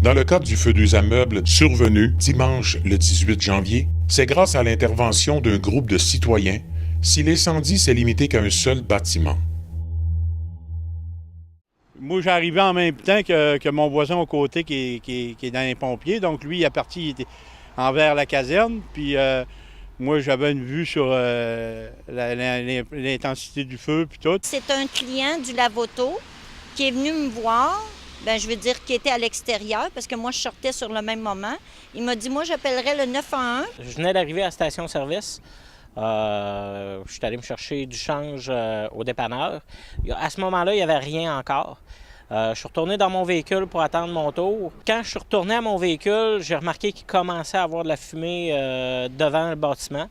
Dans le cas du feu des immeubles survenu dimanche le 18 janvier, c'est grâce à l'intervention d'un groupe de citoyens si l'incendie s'est limité qu'à un seul bâtiment. Moi, j'arrivais en même temps que mon voisin au côté qui est dans les pompiers. Donc, lui, il est parti, il était envers la caserne. Puis, moi, j'avais une vue sur l'intensité du feu, puis tout. C'est un client du Lavoto qui est venu me voir. Bien, je veux dire qu'il était à l'extérieur parce que moi, je sortais sur le même moment. Il m'a dit, moi, j'appellerais le 911. Je venais d'arriver à la station-service. Je suis allé me chercher du change au dépanneur. À ce moment-là, il n'y avait rien encore. Je suis retourné dans mon véhicule pour attendre mon tour. Quand je suis retourné à mon véhicule, j'ai remarqué qu'il commençait à avoir de la fumée devant le bâtiment.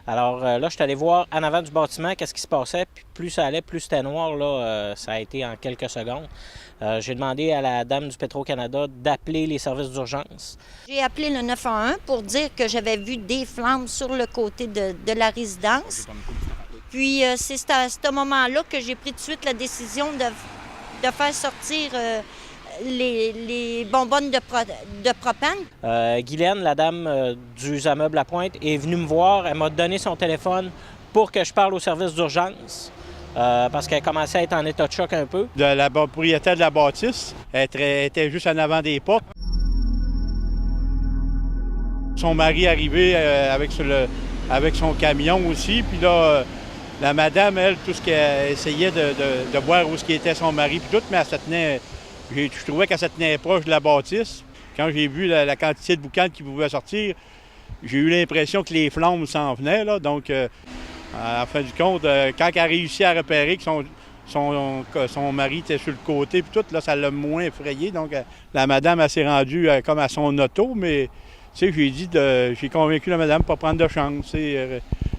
Alors là, je suis allé voir en avant du bâtiment qu'est-ce qui se passait. Puis plus ça allait, plus c'était noir. Là, ça a été en quelques secondes. J'ai demandé à la dame du Petro-Canada d'appeler les services d'urgence. J'ai appelé le 911 pour dire que j'avais vu des flammes sur le côté de la résidence. Puis c'est à ce moment-là que j'ai pris tout de suite la décision de faire sortir les bonbonnes de propane. Guylaine, la dame du immeuble La Pointe, est venue me voir. Elle m'a donné son téléphone pour que je parle au service d'urgence. Parce qu'elle commençait à être en état de choc un peu. La propriétaire de la bâtisse, elle était juste en avant des portes. Son mari arrivait avec son camion aussi. Puis là, la madame, elle, tout ce qu'elle essayait de voir où était son mari, puis tout, mais elle se tenait. Je trouvais qu'elle se tenait proche de la bâtisse. Quand j'ai vu la quantité de boucan qui pouvait sortir, j'ai eu l'impression que les flammes s'en venaient, là. Donc, à la fin du compte, quand elle a réussi à repérer que son mari était sur le côté, puis tout, là, ça l'a moins effrayé. Donc, la madame, elle s'est rendue comme à son auto, mais, tu sais, j'ai convaincu la madame de ne pas prendre de chance.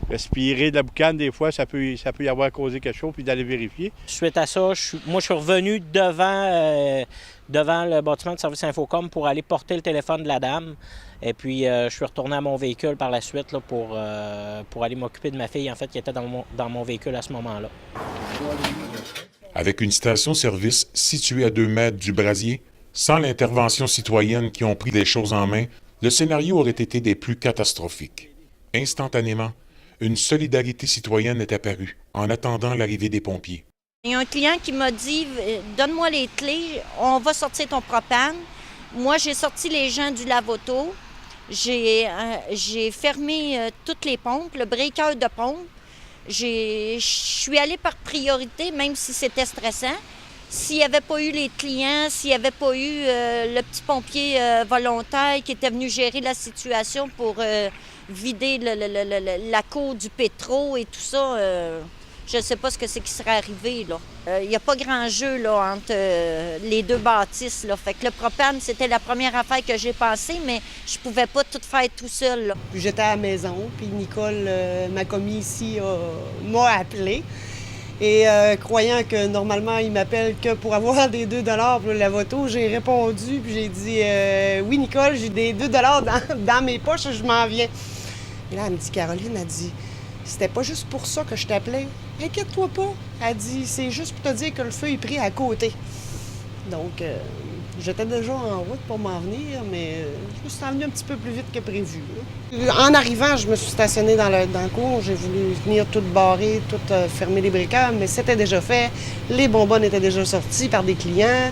Respirer de la boucane, des fois, ça peut y avoir causé quelque chose, puis d'aller vérifier. Suite à ça, je suis revenu devant le bâtiment de service Infocom pour aller porter le téléphone de la dame. Et puis, je suis retourné à mon véhicule par la suite là, pour aller m'occuper de ma fille, en fait, qui était dans mon véhicule à ce moment-là. Avec une station-service située à 2 mètres du brasier, sans l'intervention citoyenne qui ont pris les choses en main, le scénario aurait été des plus catastrophiques. Instantanément, une solidarité citoyenne est apparue en attendant l'arrivée des pompiers. Il y a un client qui m'a dit « Donne-moi les clés, on va sortir ton propane. » Moi, j'ai sorti les gens du Lavoto. J'ai fermé toutes les pompes, le breaker de pompe. Je suis allée par priorité, même si c'était stressant. S'il n'y avait pas eu les clients, s'il n'y avait pas eu le petit pompier volontaire qui était venu gérer la situation pour vider la cour du pétro et tout ça, je ne sais pas ce que c'est qui serait arrivé, là. Il n'y a pas grand jeu, là, entre les deux bâtisses, là. Fait que le propane, c'était la première affaire que j'ai pensée, mais je pouvais pas tout faire tout seul, là. Puis j'étais à la maison, puis Nicole, ma commis ici, m'a appelé. Et croyant que normalement, il m'appelle que pour avoir des 2 $ pour le Lavoto, j'ai répondu, puis j'ai dit « Oui, Nicole, j'ai des 2 $ dans mes poches, je m'en viens. » Et là, elle me dit, Caroline, elle dit « C'était pas juste pour ça que je t'appelais. Inquiète-toi pas. » Elle dit « C'est juste pour te dire que le feu est pris à côté. » Donc, j'étais déjà en route pour m'en venir, mais je me suis envenue un petit peu plus vite que prévu, là. En arrivant, je me suis stationnée dans le cours. J'ai voulu venir tout barrer, tout fermer les breakers, mais c'était déjà fait. Les bonbonnes étaient déjà sorties par des clients.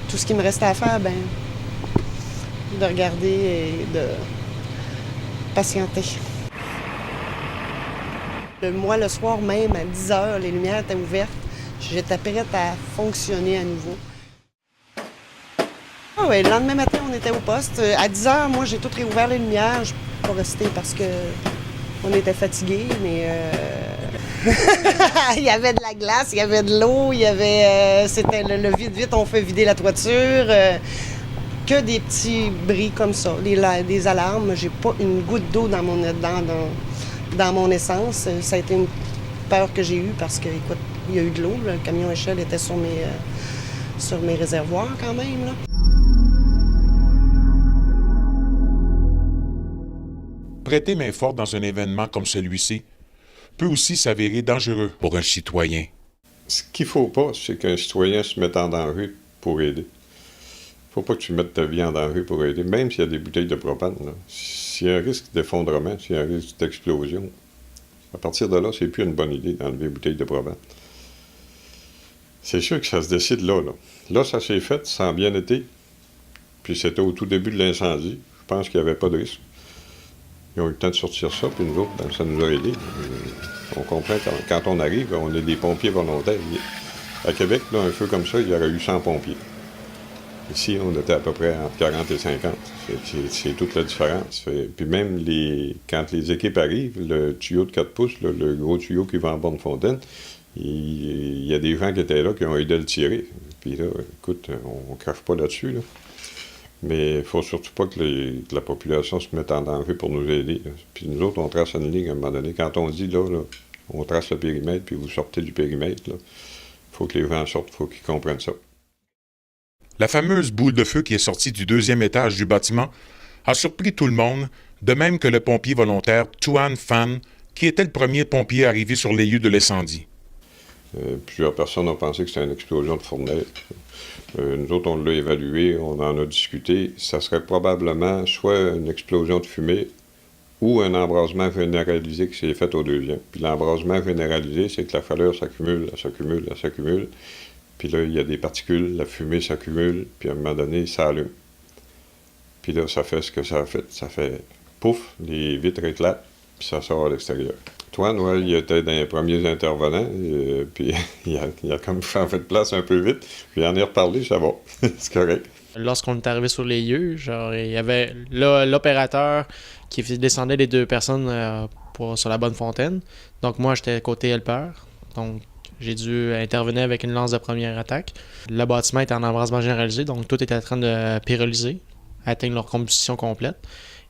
Tout ce qui me restait à faire, bien, de regarder et de patienter. Moi, le soir même, à 10 h, les lumières étaient ouvertes. J'étais prête à fonctionner à nouveau. Ah oui, le lendemain matin, on était au poste. À 10 h, moi, j'ai tout réouvert les lumières. Je ne peux pas rester parce qu'on était fatigués, mais il y avait de la glace, il y avait de l'eau, c'était le vite, on fait vider la toiture. Que des petits bris comme ça, des alarmes. J'ai pas une goutte d'eau dans mon essence. Ça a été une peur que j'ai eue parce que, écoute, il y a eu de l'eau. Le camion échelle était sur mes réservoirs quand même, là. Prêter main forte dans un événement comme celui-ci peut aussi s'avérer dangereux pour un citoyen. Ce qu'il ne faut pas, c'est qu'un citoyen se mette en danger pour aider. Faut pas que tu mettes ta vie en danger pour aider, même s'il y a des bouteilles de propane. Là. S'il y a un risque d'effondrement, s'il y a un risque d'explosion, à partir de là, c'est plus une bonne idée d'enlever les bouteilles de propane. C'est sûr que ça se décide là. Là, ça s'est fait, ça a bien été. Puis c'était au tout début de l'incendie. Je pense qu'il n'y avait pas de risque. Ils ont eu le temps de sortir ça, puis nous autres, ben, ça nous a aidés. On comprend quand on arrive, on est des pompiers volontaires. À Québec, là, un feu comme ça, il y aurait eu 100 pompiers. Ici, on était à peu près entre 40 et 50. C'est toute la différence. Puis même quand les équipes arrivent, le tuyau de 4 pouces, là, le gros tuyau qui va en borne fontaine, il y a des gens qui étaient là qui ont aidé à le tirer. Puis là, écoute, on ne crache pas là-dessus. Là. Mais il ne faut surtout pas que la population se mette en danger pour nous aider. Là. Puis nous autres, on trace une ligne à un moment donné. Quand on dit, là, on trace le périmètre, puis vous sortez du périmètre, il faut que les gens sortent, il faut qu'ils comprennent ça. La fameuse boule de feu qui est sortie du 2e étage du bâtiment a surpris tout le monde, de même que le pompier volontaire Tuan Phan, qui était le premier pompier arrivé sur les lieux de l'incendie. Plusieurs personnes ont pensé que c'était une explosion de fournaise. Nous autres, on l'a évalué, on en a discuté. Ça serait probablement soit une explosion de fumée ou un embrasement généralisé qui s'est fait au 2e. Puis l'embrasement généralisé, c'est que la chaleur s'accumule, elle s'accumule, elle s'accumule. Puis là, il y a des particules, la fumée s'accumule, puis à un moment donné, ça allume. Puis là, ça fait ce que ça a fait. Ça fait pouf, les vitres éclatent, puis ça sort à l'extérieur. Toine, ouais, il était dans les premiers intervenants, puis il a comme fait place un peu vite, puis il en est reparlé, ça va, c'est correct. Lorsqu'on est arrivé sur les lieux, il y avait l'opérateur qui descendait les 2 personnes sur la bonne fontaine. Donc moi, j'étais côté helper, donc j'ai dû intervenir avec une lance de première attaque. Le bâtiment était en embrasement généralisé, donc tout était en train de pyrolyser, atteindre leur combustion complète.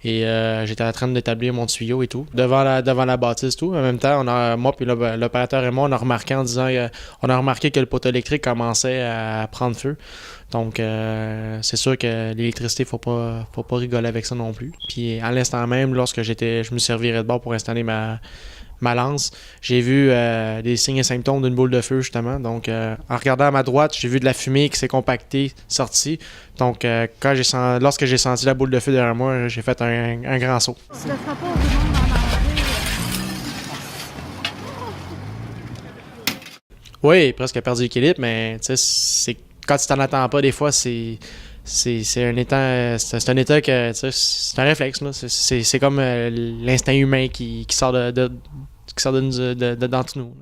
Et j'étais en train d'établir mon tuyau et tout, devant la bâtisse tout. En même temps, moi puis l'opérateur et moi, on a remarqué que le poteau électrique commençait à prendre feu. Donc, c'est sûr que l'électricité, faut pas rigoler avec ça non plus. Puis à l'instant même, lorsque je me servirais de bord pour installer ma lance, j'ai vu des signes et symptômes d'une boule de feu, justement. Donc, en regardant à ma droite, j'ai vu de la fumée qui s'est compactée, sortie. Donc, lorsque j'ai senti la boule de feu derrière moi, j'ai fait un grand saut. Oui, presque perdu l'équilibre, mais tu sais, quand tu t'en attends pas, des fois, c'est un état que, tu sais, c'est un réflexe, là. C'est comme l'instinct humain qui sort d'entre nous.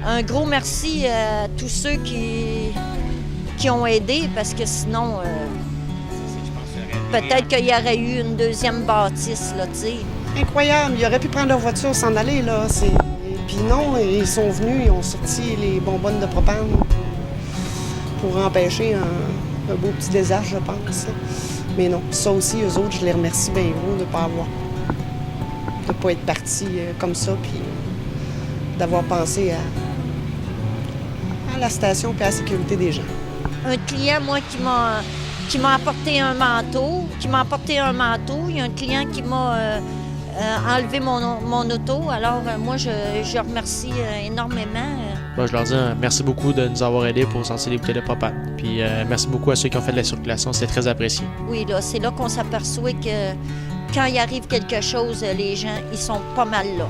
Un gros merci à tous ceux qui ont aidé, parce que sinon, peut-être qu'il y aurait eu une 2e bâtisse, là, tu sais. Incroyable, ils auraient pu prendre leur voiture, s'en aller, là. Puis non, ils sont venus, ils ont sorti les bonbonnes de propane pour empêcher un beau petit désastre, je pense. Mais non, ça aussi, eux autres, je les remercie bien gros de ne pas être partis comme ça, puis d'avoir pensé à la station et à la sécurité des gens. Un client, moi, qui m'a apporté un manteau, il y a un client qui m'a enlevé mon auto. Alors, moi, je remercie énormément. Moi, je leur dis merci beaucoup de nous avoir aidés pour sortir les bouteilles de propane. Puis merci beaucoup à ceux qui ont fait de la circulation, c'est très apprécié. Oui, là, c'est là qu'on s'aperçoit que quand il arrive quelque chose, les gens, ils sont pas mal là.